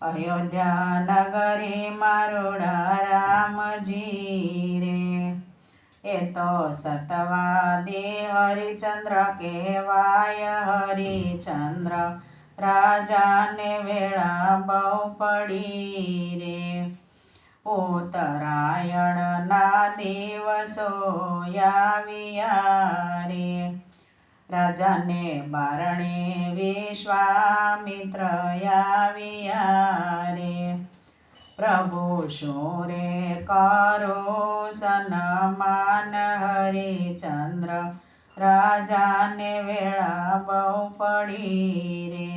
અયોધ્યા નગરી મારુડા રામજી રે, એ તો સતવાદી હરિચંદ્ર કહેવાય હરિચંદ્ર, રાજાને વેળા બહુ પડી રે. ઉત્તરાયણના દિવસો આવ્યા રે, રાજાને બારણે વિશ્વામિત્ર આવ્યા રે. પ્રભુ શું રે કરો સન્માન હરિચંદ્ર, રાજાને વેળા બહુ પડી રે.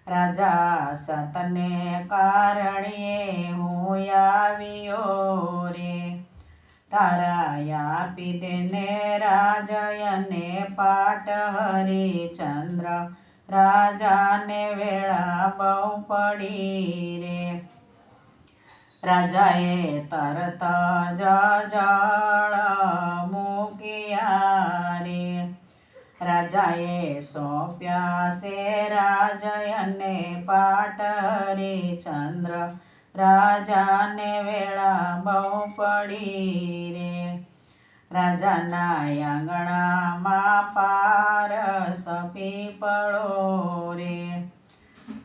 રાજા સતને કારણે હું આવ્યો રે, તારા આપી દેને રાજયને પાટ હરિચંદ્ર, રાજાને વેળા બહુ પડી રે. રાજાએ તરત જ જળ મૂક્યા રે, રાજાએ સોંપ્યા છે રાજયને પાટ હરિચંદ્ર, રાજાને વેળા બહુ પડી રે. રાજાના આંગણામાં પારસ પીપળો રે,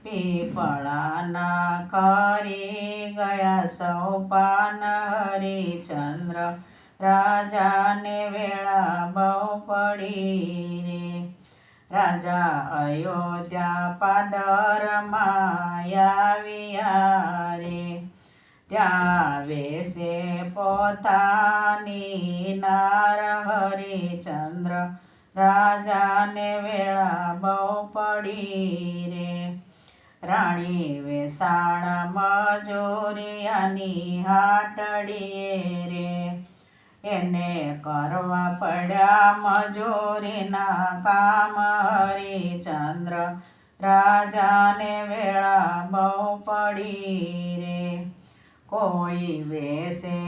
પીપળાના ખરી ગયા સૌ પાન હરિચંદ્ર, રાજાને વેળા બહુ પડી રે. રાજા અયોધ્યા પાદરમાં આવ્યા રે, ત્યાં વેશે પોતાની નાર હરિચંદ્ર, રાજાને વેળા બહુ પડી રે. રાણી વેસાણ મજૂરિયાની હાટડીએ રે, એને કરવા પડ્યા મજૂરીના કામ હરિચંદ્ર, રાજાને વેળા બહુ પડી રે. કોઈ વેશે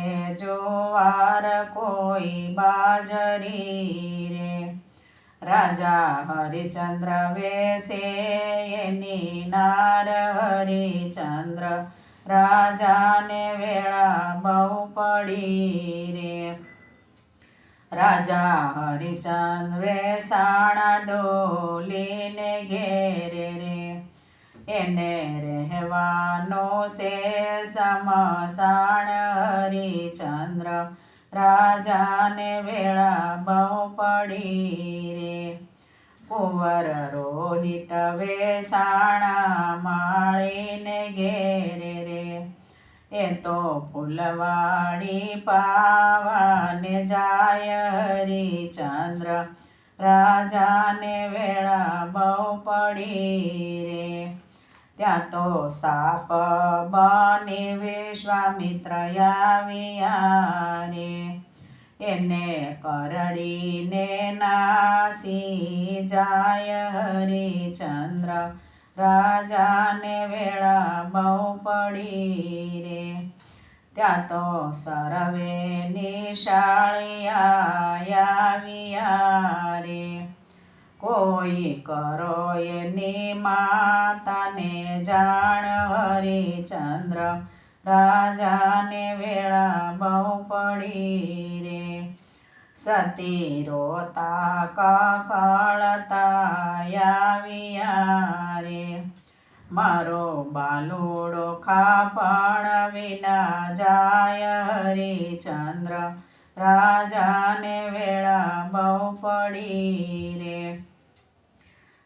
જુવાર કોઈ બાજરી રે, રાજા હરિચંદ્ર વેશે એની નાર હરિચંદ્ર, રાજાને વેળા બહુ પડી રે. રાજા હરિચંદ્ર વેસાણા ડોલીને ઘેરે રે, એને રહેવાનો છે સમસાણ હરિચંદ્ર, રાજાને વેળા બહુ પડી રે. કુંવર રોહિત વેસાણા માળીને ઘેરે રે, એ તો ફૂલવાડી પાવાને જાય હરિચંદ્ર, રાજાને વેળા બહુ પડી રે. ત્યાં તો સાપ બની વિશ્વામિત્ર આવ્યા રે, એને કરડીને નાસી જાય હરિચંદ્ર, રાજાને વેળા બહુ પડી રે. ત્યાં તો સર્વે નિશાળિયા આવ્યા રે, કોઈ કરો એની માતાને જાણ હરિચંદ્ર, રાજાને વેળા બહુ પડી રે. સતી રોતા કકળતા આવ્યા રે, મારો બાલુડો ખાપણ વિના જાય હરિચંદ્ર, રાજાને વેળા બહુ પડી રે.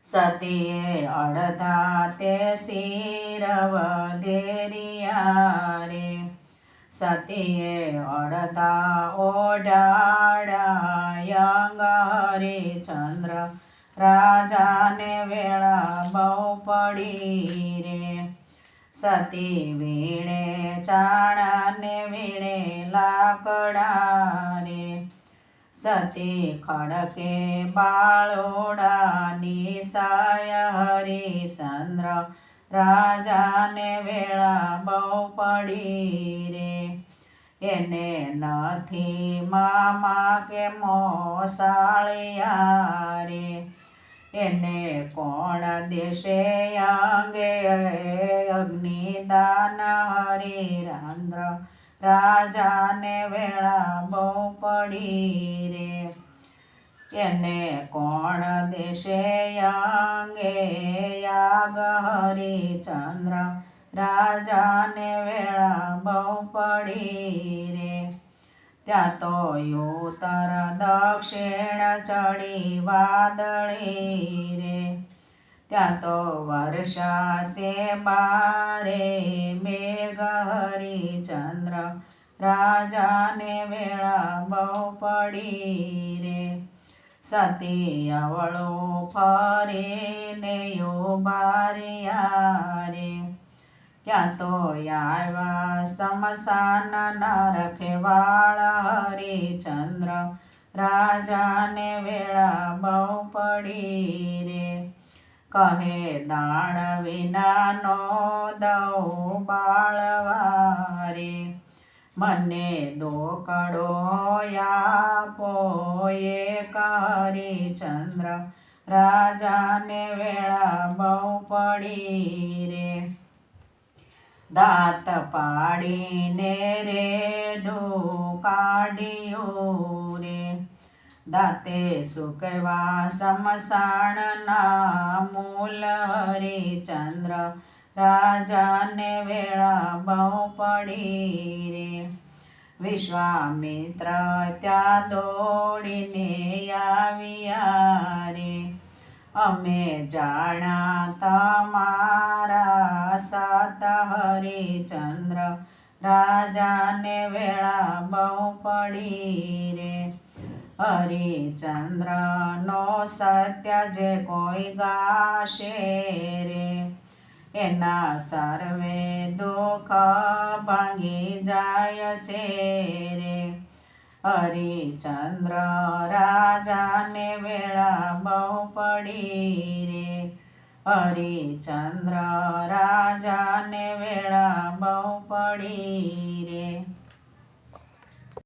સતીએ અડધા તે શિર વધેરિયા રે, સતીએ અડધા ઓઢાડ્યા અંગ હરિચંદ્ર, રાજાને વેળા બહુ પડી રે. સતી વીણે ચાણાને વીણે લાકડા રે, સતી ખડકે બાળોડાની સાય હરિચંદ્ર, રાજાને વેળા બહુ પડી રે. એને નથી મામા કે મોસાળિયા રે, એને કોણ દેશે અંગે અગ્નિ દાન હરિરાંદ્ર રાજાને વેળા બહુ પડી રે. એને કોણ દેશે અંગે યાગ હરિચંદ્ર રાજાને વેળા બહુ પડી રે. ત્યાં તો ઉત્તર દક્ષિણ ચડી વાદળી રે. ત્યાં તો વર્ષાશે બારે મેઘ હરિચંદ્ર રાજાને વેળા બહુ પડી રે. સતી અવળું ફરીને ઉભા રહ્યા રે. ત્યાં તો આવ્યા શમશાન રખેવાળ હરિચંદ્ર રાજાને વેળા બહુ પડી રે. કહે દાણ વિનાનો દઉં બાળવા રે. મને દોકડો આપો એક હરિચંદ્ર રાજાને વેળા બહુ પડી રે. દાંત પાડીને રેડું કાઢ્યું રે. દાંતે સૂકવા શમશાનના મૂલ હરિચંદ્ર રાજાને વેળા બહુ પડી રે. વિશ્વામિત્ર ત્યાં દોડીને આવ્યા રે. અમે જાણ્યા તમારા સત હરિચંદ્ર રાજાને વેળા બહુ પડી રે. હરિચંદ્રનો સત્ય જે કોઈ ગાશે રે. એના સર્વે દુઃખ ભાંગી જાય છે રે. હરિચંદ્ર રાજાને વેળા બહુ પડી રે. હરિચંદ્ર રાજાને વેળા બહુ પડી